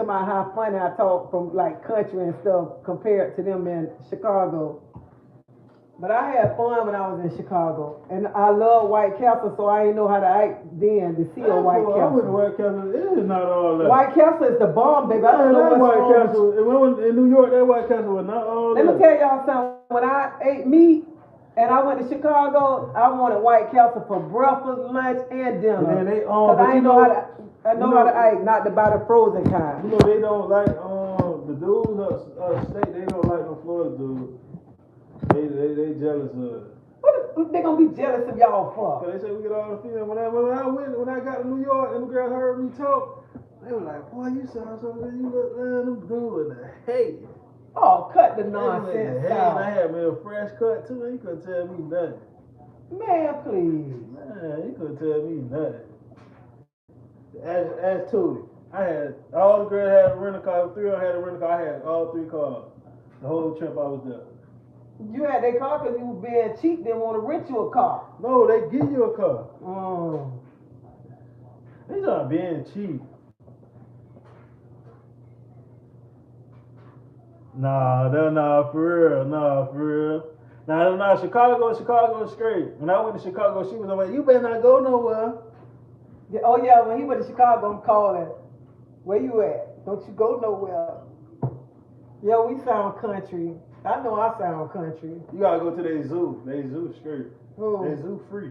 about how funny I talk from like country and stuff compared to them in Chicago. But I had fun when I was in Chicago, and I love White Castle, so I didn't know how to act then to see a White I went to Castle. White Castle. It is not all that. White Castle is the bomb, baby. I don't know that what's White wrong with Castle. When I went in New York, that White Castle was not all Let that. me tell y'all something. When I ate meat and I went to Chicago, I wanted White Castle for breakfast, lunch, and dinner. And then they Cause I ain't know how to. I know how to act, not to buy the frozen kind. You know they don't like the dudes upstate. They don't like no Florida dudes. They jealous of it. What they gonna be jealous of y'all for? Cause they say we get all the females. When I got to New York and the girls heard me talk, they were like, "Boy, you sound so good. You look man, them dudes in the hate." Oh, cut the nonsense out. I had me a fresh cut too. You couldn't tell me nothing. Man, please. Man, you couldn't tell me nothing. As Tootie, I had all the girls had a rental car. Three of them had a rental car. I had all three cars. The whole trip I was there. You had that car because you was being cheap. Didn't want to rent you a car. No, they give you a car. They not being cheap. Nah, for real. Nah, Chicago is straight. When I went to Chicago, she was like, "You better not go nowhere." Yeah, oh yeah, when he went to Chicago, I'm calling. Where you at? Don't you go nowhere. Yo, we sound country. I know I sound country. You gotta go to their zoo. They zoo straight. Who? They zoo free.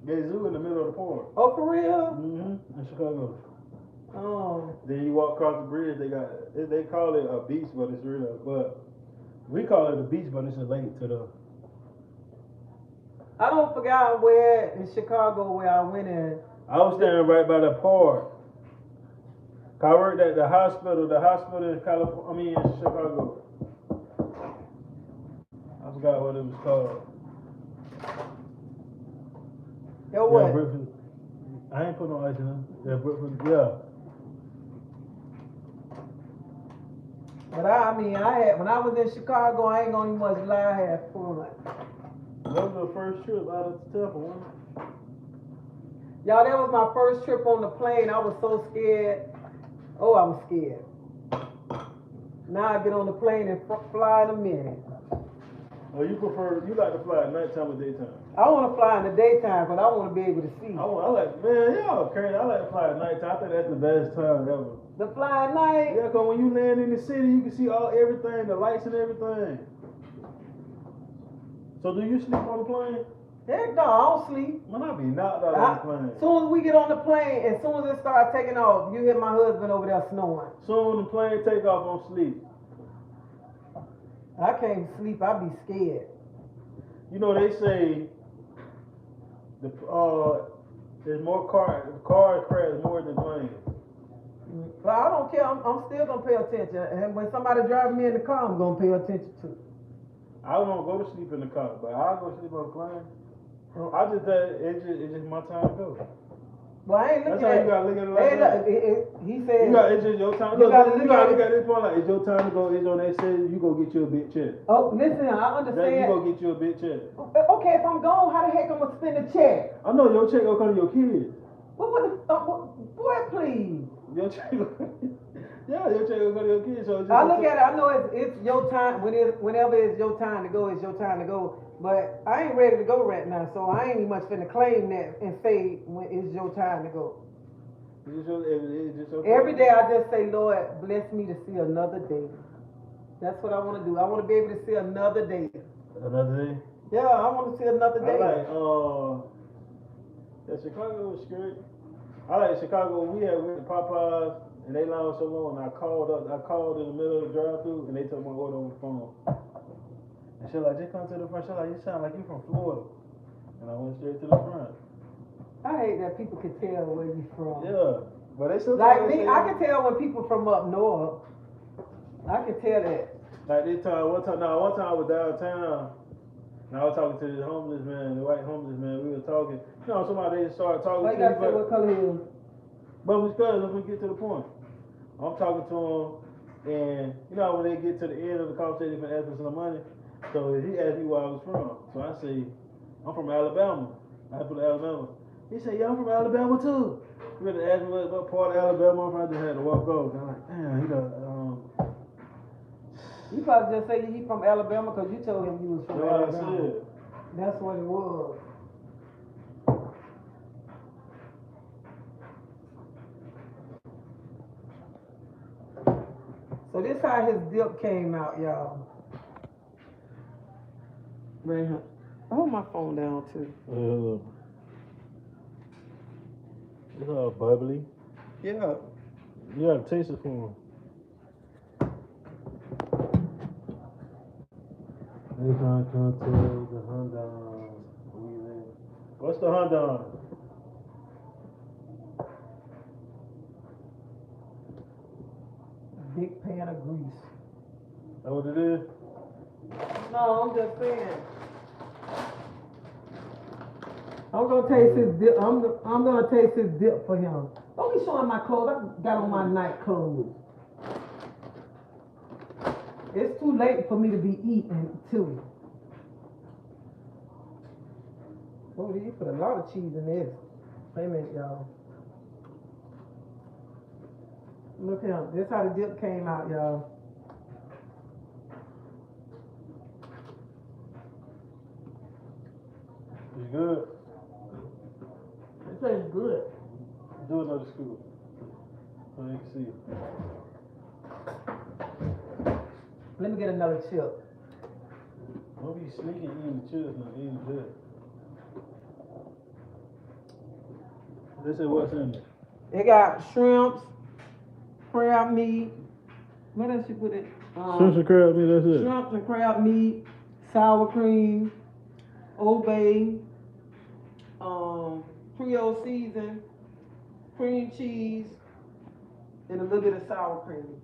They zoo in the middle of the park. Oh, for real? Mm-hmm. In Chicago. Oh. Then you walk across the bridge. They call it a beach, but it's real. But we call it a beach, but it's a lake to the. I don't forget where in Chicago where I went in. I was standing right by the park. I worked at the hospital in California. In Chicago. I forgot what it was called. Yo, what? Yeah, I ain't put no ice in them. Yeah. But I had when I was in Chicago, I ain't gonna even much lie, I had fun. That was the first trip out of the temple, wasn't it? Y'all, that was my first trip on the plane. I was so scared. Oh, I was scared. Now I get on the plane and fly in a minute. Oh, you like to fly at nighttime or daytime? I want to fly in the daytime, but I want to be able to see. I like, y'all crazy. I like to fly at nighttime. I think that's the best time ever. The fly at night? Yeah, because when you land in the city, you can see everything, the lights and everything. So do you sleep on the plane? Heck no, I don't sleep. Man, I be knocked out on the plane. As soon as we get on the plane, as soon as it starts taking off, you hear my husband over there snoring. Soon the plane take off, I'm sleep. I can't sleep, I be scared. You know, they say there's more cars crash more than planes. But I don't care, I'm still going to pay attention. And when somebody drives me in the car, I'm going to pay attention to. I don't go to sleep in the car, but I'll go sleep on the plane. I just it's just my time to go. Well, I ain't looking That's how you gotta look at it like that. He said It's just your time. You gotta look at this point like it's your time to go. It's on that says you go get you a big check. Oh, listen, I understand. You go get you a big check. Okay, if I'm gone, how the heck I'm gonna spend a check? I know your check gonna come to your kids. Boy, please. Your check. Yeah, your check gonna go to your kids. So I look at it. I know it's your time. Whenever it's your time to go, it's your time to go. But I ain't ready to go right now, so I ain't even much finna claim that and say when it's your time to go. Every day I just say, Lord, bless me to see another day. That's what I want to do. I want to be able to see another day. Another day? Yeah, I want to see another day. I like, Chicago was great. I like Chicago. We went to Popeyes and they lounged so long. And I called in the middle of the drive-thru and they took my order on the phone. And she was like, just come to the front. She was like, you sound like you from Florida. And I went straight to the front. I hate that people can tell where you from. Yeah. But they still like me, I can tell when people from up north. I can tell that. Like this time, one time I was downtown and I was talking to this homeless man, the white homeless man. We were talking. You know, somebody started talking to me. Like I said, what color he is? But because let me get to the point. I'm talking to him and you know when they get to the end of the conversation, they can ask me some money. So he asked me where I was from. So I say, I'm from Alabama. I put Alabama. He said, yeah, I'm from Alabama too. You really asked me what part of Alabama I'm from, I just had to walk over. I'm like, damn, he done, You probably just say he from Alabama because you told him you was from that's what I Alabama. said. That's what it was. So this how his dip came out, y'all. Right here. Hold my phone down too. It's all bubbly. Yeah. You gotta taste it for him. They gonna come to the Honda. What's the Honda? Big pan of grease. That what it is? No, I'm just saying. I'm gonna taste his dip. I'm gonna taste his dip for him. Don't be showing my clothes. I got on my night clothes. It's too late for me to be eating too. Oh, you put a lot of cheese in this. Wait a minute, y'all. Look at him. This how the dip came out, y'all. It's good. It tastes good. Do another scoop. So you can see. Let me get another chip. Don't be sneaking eating the chips and eating this. They say what's in it? They got shrimps, crab meat. What else you put in? Shrimps and crab meat, that's it. Shrimps and crab meat, sour cream, Old Bay, Creole season, cream cheese, and a little bit of sour cream.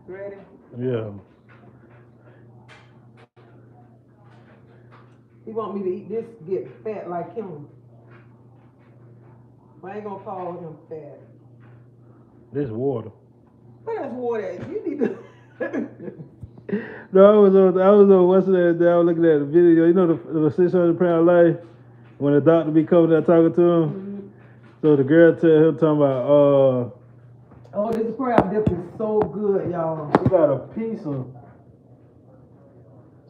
Ready? Yeah. He want me to eat this, get fat like him. I ain't gonna call him fat. This water. Where's water at? You need to. No, I was on what's that day? I was looking at the video. You know the 600-pound life when the doctor be coming there talking to him. Mm-hmm. So the girl tell him talking about Oh, this crab dip is so good, y'all. she got a piece of.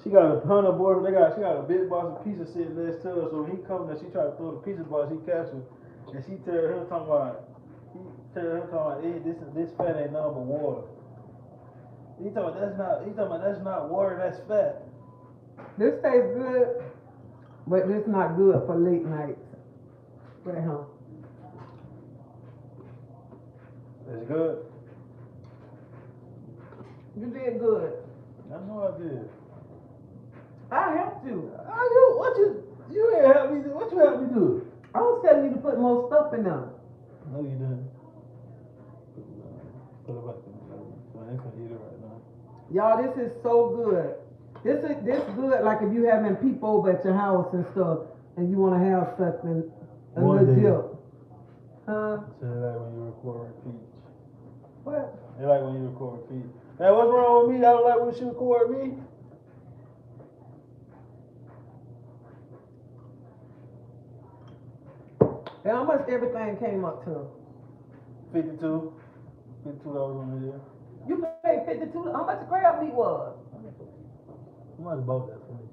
She got a ton of board. She got a big box of pizza sitting next to her. So when he come there, she try to throw the pizza box. He catch her, and she tell him talking about. Hey, this fat ain't nothing but water. He talking about that's not water, that's fat. This tastes good, but this not good for late nights. Right, huh? It's good. You did good. I know I did. I helped you. You ain't help me do? What you help me do? I was telling you to put more stuff in them. No, you didn't. Put it back in the oven. I ain't gonna eat it right now. Y'all, this is so good. This good like if you having people over at your house and stuff, and you want to have something, a One little day. dip. Huh? Say like when you record repeat. What? They like when you record repeat. Hey, what's wrong with me? I don't like when she record me. And how much everything came up to? $52 on the year. You paid $52. How much the crab meat was? Somebody bought that for me.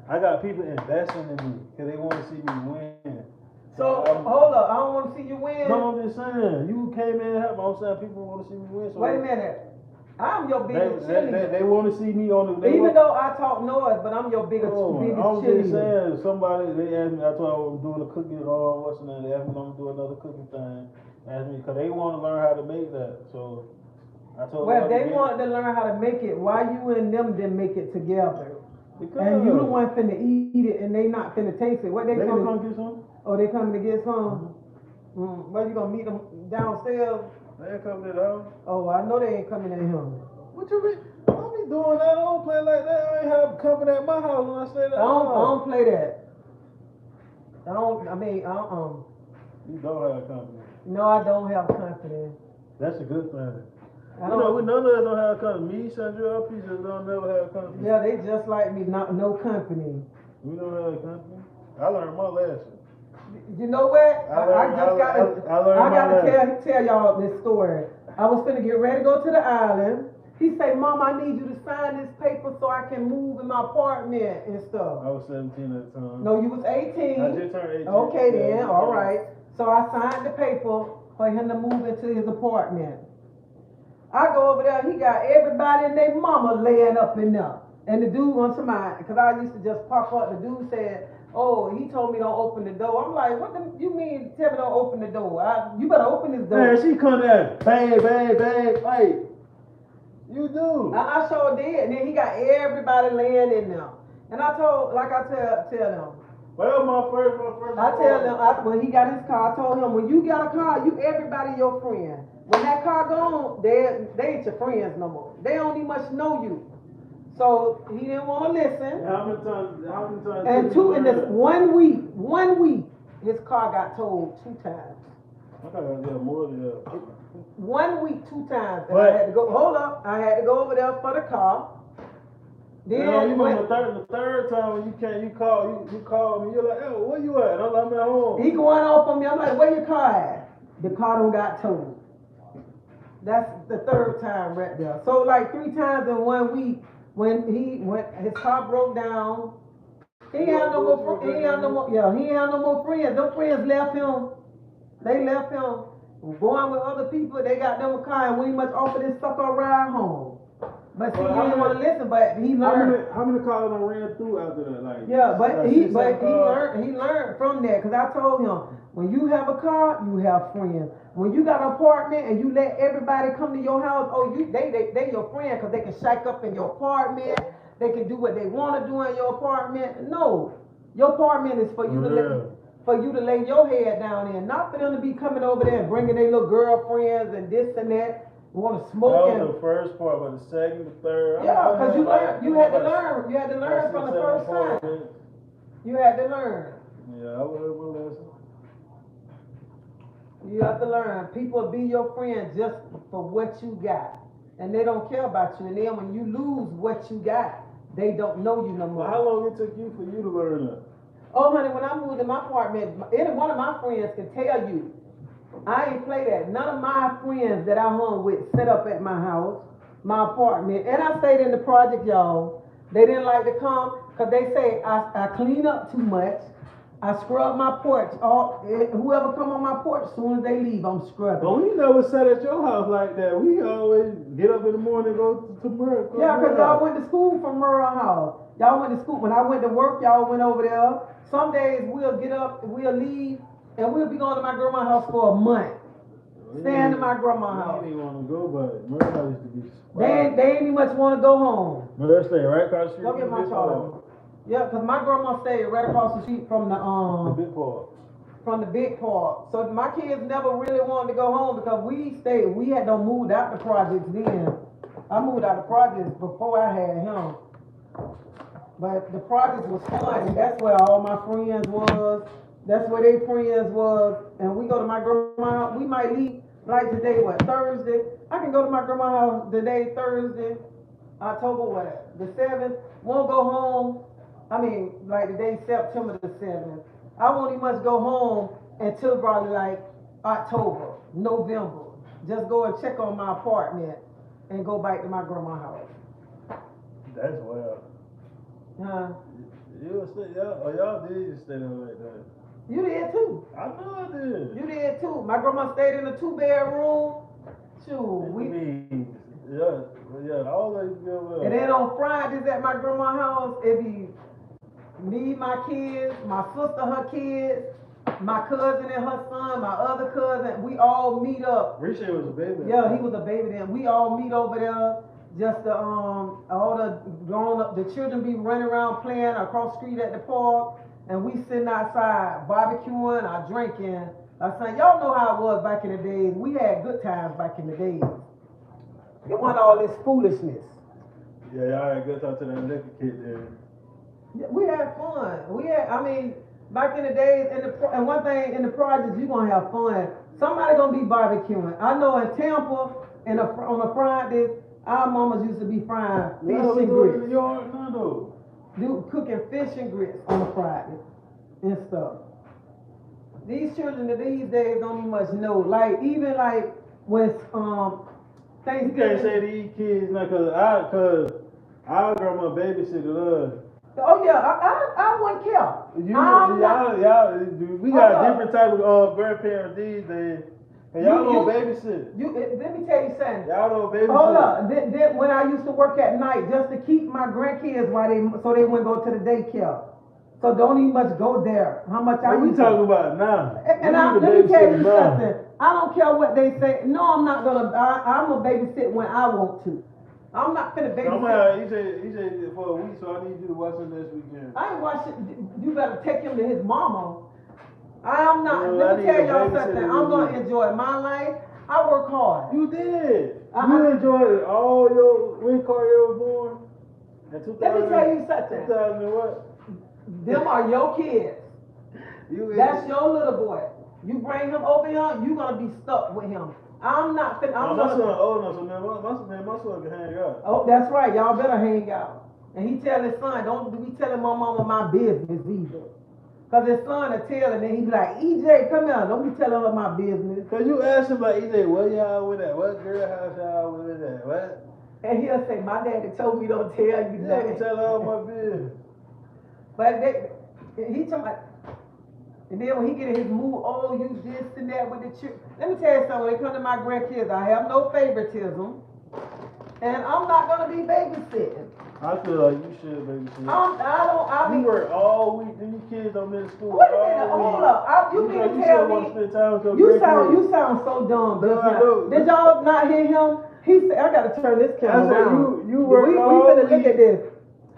I got people investing in me because they want to see me win. So, hold up. I don't want to see you win. No, I'm just saying. You came in and helped me. I'm saying people want to see me win. So Wait a minute. I'm your biggest cheerleader. They want to see me on the. Even though I talk noise, but I'm your biggest cheerleader. I'm just saying. Somebody they asked me. I told them I'm doing a cooking. What's the name? They asked me if I'm doing another cooking thing. Asked me because they want to learn how to make that. So I told them. Well, if they wanted to learn how to make it, why you and them didn't make it together? Because and you the one finna eat it, and they not finna taste it. What they gonna finna? come get some. Oh, they coming to get some. Where you gonna meet them downstairs? They ain't coming to the house. Oh, I know they ain't coming in here. What you mean? I don't be doing that. I don't play like that. I ain't have company at my house when I stay there. I don't play that. I mean, You don't have company. No, I don't have company. That's a good thing. I You know, we don't, none of us don't have company. Me, Sandra, our pieces don't never have company. yeah, they just like me, not no company. We don't have company. I learned my lesson. You know what? I gotta tell y'all this story. I was finna get ready to go to the island. He said, Mom, I need you to sign this paper so I can move in my apartment and stuff. I was 17 at the time. No, you was 18. I just turned 18. Okay then, all right. So I signed the paper for him to move into his apartment. I go over there, he got everybody and their mama laying up in there. And the dude went to mine, because I used to just pop up. The dude said, oh, he told me don't open the door. I'm like, what you mean tell me don't open the door? You better open this door. Man, she come there, bang, bang, bang, like, you do. I sure did. And then he got everybody laying in there. And I told, like I tell them. Well, my first. I tell them, when he got his car, I told him, when you got a car, everybody your friend. When that car gone, they ain't your friends no more. They don't even much know you. So he didn't want to listen. How many times? And in this 1 week, his car got towed 2 times. I thought I got more than that. 1 week, 2 times. And I had to go, hold up, I had to go over there for the car. Then you remember the third time when you call me, you're like, oh, where you at? I'm like, I'm at home. He going off on me, I'm like, where your car at? The car don't got towed. That's the 3rd time right there. So like 3 times in 1 week, when his car broke down, he ain't had no more friends. Them friends left him. They left him going with other people. They got them a car and we much offered this sucker a ride home. But see, he didn't want to listen, but he learned. How many cars I ran through after that? Like, yeah, but he learned from that, because I told him, when you have a car, you have friends. When you got an apartment and you let everybody come to your house, they your friend, because they can shack up in your apartment. They can do what they want to do in your apartment. No, your apartment is for you to lay your head down in, not for them to be coming over there and bringing their little girlfriends and this and that. Want to smoke? That was the first part, but the second, the third. Yeah, because you had to learn. You had to learn from the first time. You had to learn. Yeah, I learned my lesson. You have to learn. People be your friend just for what you got, and they don't care about you. And then when you lose what you got, they don't know you no more. Well, how long it took you for you to learn that? Oh, honey, when I moved in my apartment, any one of my friends can tell you. I ain't play that. None of my friends that I hung with set up at my house, my apartment, and I stayed in the project, y'all. They didn't like to come because they say I clean up too much. I scrub my porch. Whoever come on my porch, as soon as they leave, I'm scrubbing. But we never sat at your house like that. We always get up in the morning and go to Murrah. Yeah, because y'all went to school from Murrah House. Y'all went to school. When I went to work, y'all went over there. Some days we'll get up, we'll leave, and we'll be going to my grandma's house for a month. Staying in my grandma's house. They didn't want to go, but Murrah used to be They ain't even much want to go home. Murrah stay right across the street. Go get my charger. Yeah, because my grandma stayed right across the street from the big park. From the big park. So my kids never really wanted to go home because we had done moved out the projects then. I moved out the projects before I had him. But the projects was fun, and that's where all my friends was. That's where their friends was. And we go to my grandma's house. We might leave like today, Thursday. I can go to my grandma's house today, Thursday, October the 7th. Won't go home. I mean, like today, September the 7th. I won't even much go home until probably like October, November. Just go and check on my apartment and go back to my grandma's house. That's wild. Huh? Y'all did just stay there like that. You did too. I know I did. You did too. My grandma stayed in a 2-bedroom. Yeah, all that used to be over there. And then on Fridays at my grandma's house, it be me, my kids, my sister, her kids, my cousin and her son, my other cousin. We all meet up. Richard was a baby. Yeah, he was a baby then. We all meet over there. Just the all the grown up, the children be running around playing across the street at the park, and we sitting outside barbecuing or drinking. I said, y'all know how it was back in the days. We had good times back in the days. It wasn't all this foolishness. Yeah, y'all had good time to that liquor kid there. We had fun. Back in the days, and one thing in the projects, you gonna have fun. Somebody gonna be barbecuing. I know in Tampa, on a Friday, our mamas used to be frying fish Yeah, we and do it in grits. the yard now though. Cooking fish and grits on a Friday and stuff. These children of these days don't even much know. Like even like when You Thanksgiving. can't say these kids now cause our grandma babysitted us. Oh yeah, I wouldn't care. We got different type of grandparents these days. And y'all don't babysit. Let me tell you something. Y'all don't babysit. Hold up. Then when I used to work at night, just to keep my grandkids so they wouldn't go to the daycare. So don't even much go there. How much what we talking about now? And let me tell you something. I don't care what they say. No, I'm not gonna. I'm gonna babysit when I want to. I'm not finna babysit. He said for a week, so I need you to watch him this weekend. I ain't watching. You better take him to his mama. I'm not. Well, let me tell y'all something. I'm gonna enjoy my life. I work hard. You did. You enjoyed it all your when Cartier was born. In 2000, let me tell you something. 2000 and what? Them are your kids. That's your little boy. You bring him over here, you gonna be stuck with him. I'm not finna. My son old enough, so my son can hang out. Oh, that's right. Y'all better hang out. And he tell his son, don't be telling my mama my business either. Cause his son will tell him, and he be like, EJ, come here, don't be telling her my business. Cause you ask him like, EJ, where y'all with that? What girl house y'all with that? What? And he'll say, my daddy told me don't tell you that. Don't tell all my business. But he talking about, and then when he get in his mood, oh, you this and that with the children. Let me tell you something, when it comes to my grandkids, I have no favoritism. And I'm not gonna be babysitting. I feel like you should babysit. You work all week, then your kids don't been in school. Wait a minute, hold up. You mean to tell me you sound so dumb. Did y'all not hear him? He said, I gotta turn this camera around. You work we all finna week. Look at this.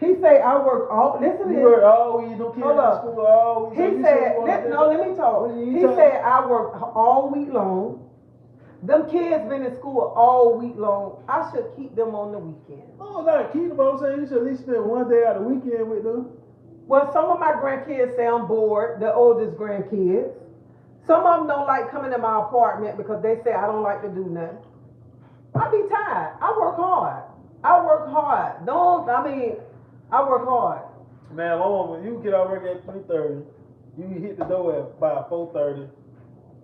He say I work all. Listen to this. You work all week. No kids in school all week. He said, let me talk. He said I work all week long. Them kids been in school all week long. I should keep them on the weekend. No, not keep them. I'm saying you should at least spend one day out of the weekend with them. Well, some of my grandkids say I'm bored. The oldest grandkids. Some of them don't like coming to my apartment because they say I don't like to do nothing. I be tired. I work hard. I work hard. I work hard. Man, my mama, you get out work at 3:30. You hit the door at by 4:30.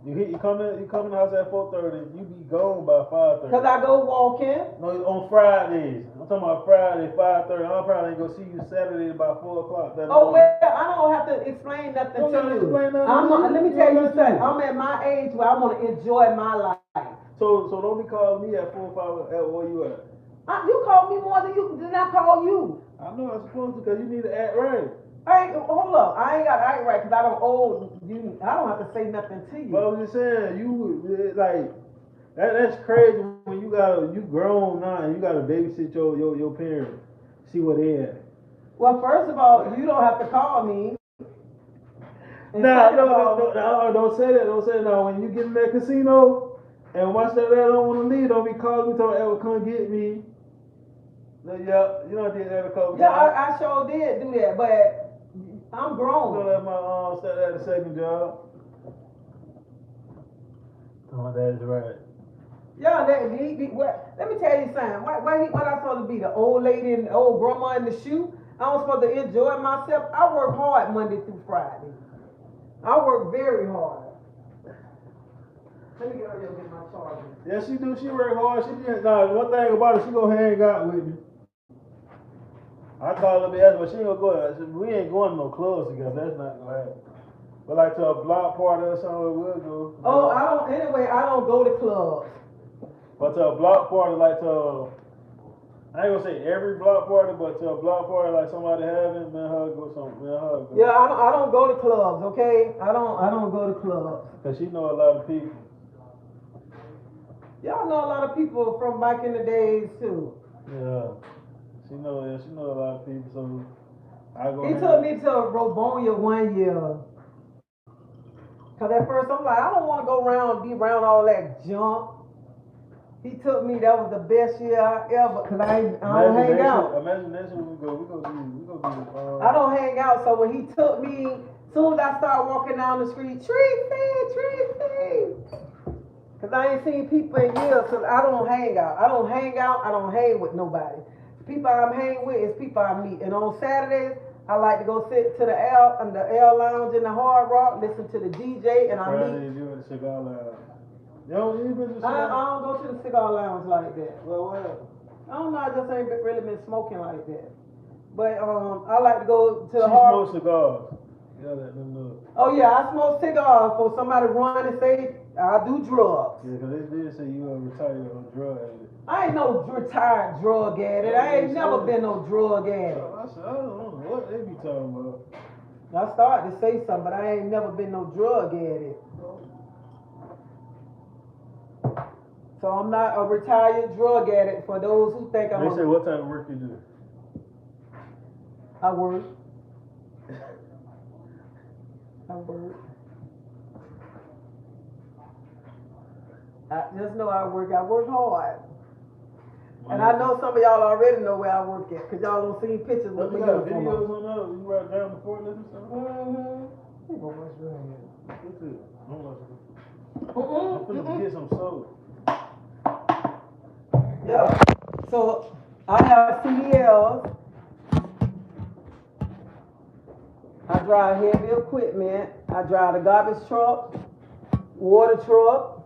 You come in the house at 4:30. You be gone by 5:30. Cause I go walking. No, on Fridays. I'm talking about Friday 5:30. I'll probably go see you Saturday about 4 o'clock. Oh well, I don't have to explain nothing to you. Let me tell you something. I'm at my age where I want to enjoy my life. So don't be calling me at 4 or 5 at where you at. You called me more than I call you. I know I'm supposed to, because you need to act right. Hold up. I ain't got to act right because I don't owe you. I don't have to say nothing to you. But I was just saying, you like that's crazy when you grown now and you gotta babysit your parents, see what they at. Well, first of all, you don't have to call me. No, don't say that. Don't say that. No, when you get in that casino and watch that, I don't want to leave. Don't be calling me telling ever come get me. No, yeah, you know I did that a couple times. Yeah, I sure did do that, but I'm grown. You know that my stepdad had a second job. Oh, that's right. Yeah, let me tell you something. What I supposed to be, the old lady and the old grandma in the shoe? I'm supposed to enjoy myself. I work hard Monday through Friday. I work very hard. Let me get my charger. Yeah, she do. She work hard. One thing about it, she gonna hang out with me. I call her ask, but she ain't gonna go. We ain't going to no clubs together. That's not gonna happen. But like to a block party or something, we'll go. Oh, I don't go to clubs. But to a block party, like I ain't gonna say every block party, but to a block party like somebody having, man, her go something, man, her go. Yeah, I don't go to clubs, okay? I don't go to clubs. Cause she know a lot of people. Y'all know a lot of people from back in the days too. Yeah. She know a lot of people, so I go. He took me to Robonia one year. Cause at first I'm like, I don't want to be around all that junk. He took me, that was the best year I ever, cause I don't hang out. Imagine next year we go do. I don't hang out, so when he took me Soon as I start walking down the street, Tracy. Cause I ain't seen people in years. Cause I don't hang out. I don't hang with nobody. The people I'm hanging with is people I meet. And on Saturdays, I like to go sit to the L lounge in the Hard Rock, listen to the DJ, and I meet. Fridays, you at the cigar lounge. You been to the I cigar? don't go to the cigar lounge like that. Well, what happened? I don't know. I just ain't really been smoking like that. But I like to go to the She Hard. smokes cigars. Yeah, let them know. Oh yeah, I smoke cigars for somebody run and say I do drugs. Yeah, cause they did say you were retired on drug addict. I ain't no retired drug addict. I ain't never been no drug addict. I said, I don't know what they be talking about. I started to say something, but I ain't never been no drug addict. So I'm not a retired drug addict for those who think I'm They say what type of work you do? I work. I work. I just know I work hard. And I know some of y'all already know where I work at, because y'all don't see pictures But with you me. got videos on that? You ride down the Portland or something? Mm-hmm. You gonna wash your hands. What's it? I'm watching. Mm-mm. I'm finna get some soda. Yeah. So I have CDLs. I drive heavy equipment. I drive the garbage truck, water truck,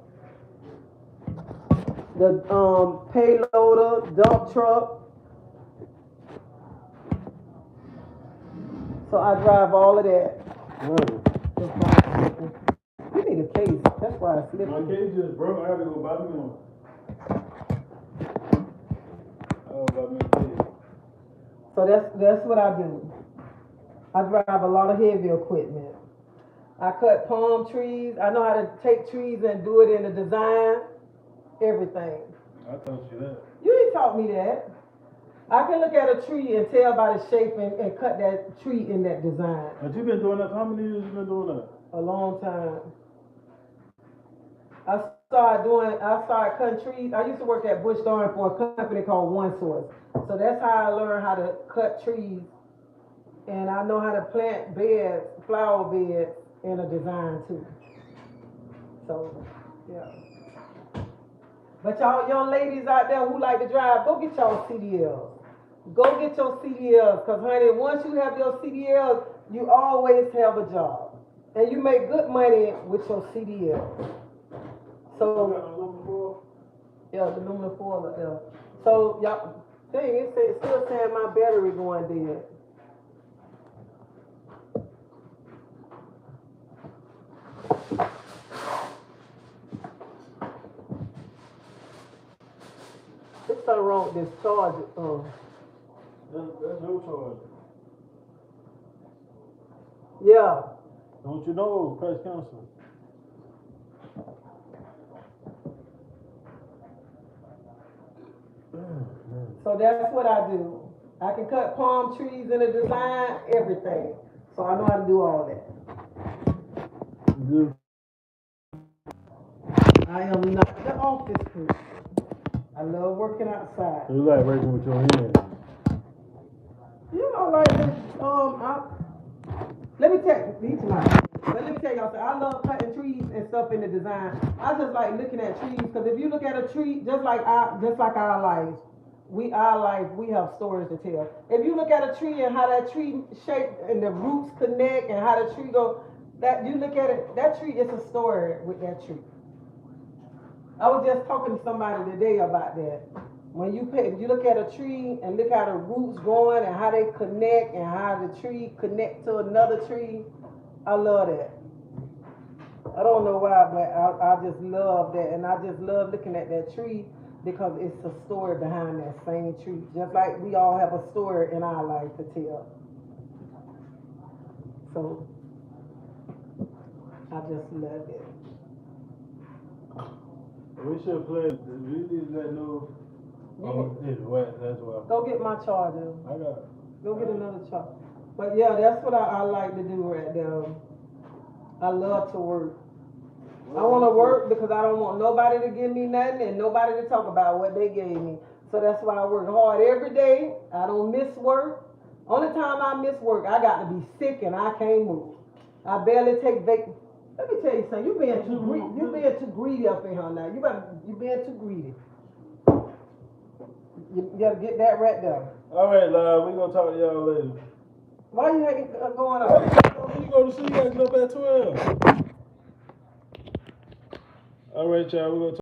the payloader, dump truck. So I drive all of that. You need a case. That's why I slipped. My case just broke. I gotta go buy me one. So that's what I do. I drive a lot of heavy equipment. I cut palm trees. I know how to take trees and do it in the design, everything. I taught you that. You didn't taught me that. I can look at a tree and tell by the shape and cut that tree in that design. But you been doing that? How many years you been doing that? A long time. I started cutting trees. I used to work at Bush Darn for a company called One Source. So that's how I learned how to cut trees. And I know how to plant beds, flower beds in a design too. So, yeah. But y'all young ladies out there who like to drive, go get y'all CDLs. Go get your CDLs, because honey, once you have your CDLs, you always have a job. And you make good money with your CDLs. So, yeah, the aluminum foil, yeah. So, y'all, dang, it's still saying my battery going dead. There's something wrong with this charger. That's your charge. Yeah. Don't you know, press cancel. So that's what I do. I can cut palm trees in a design, everything. So I know how to do all that. Good. I am not the office person. I love working outside. You like working with your hands. You know, like this, let me tell y'all something. I love cutting trees and stuff in the design. I just like looking at trees, because if you look at a tree, just like our lives, we have stories to tell. If you look at a tree and how that tree shape and the roots connect and how the tree go, that you look at it, that tree is a story with that tree. I was just talking to somebody today about that. When you look at a tree and look how the roots going and how they connect and how the tree connect to another tree, I love that. I don't know why, but I just love that, and I just love looking at that tree because it's a story behind that same tree. Just like we all have a story in our life to tell. So I just love it. We should play. We need to let know. Oh, it's wet. That's why. Go get my charger. I got it. Go get another charger. But yeah, that's what I like to do right there. I love to work. I want to work because I don't want nobody to give me nothing and nobody to talk about what they gave me. So that's why I work hard every day. I don't miss work. Only time I miss work, I got to be sick and I can't move. I barely take vac. Let me tell you something. You being too greedy. You being too greedy up in here now. You being too greedy. You gotta get that right there. All right, love. We gonna talk to y'all later. Why you ain't going up? When you go to sleep, you gotta get up at 12. All right, y'all. We gonna talk.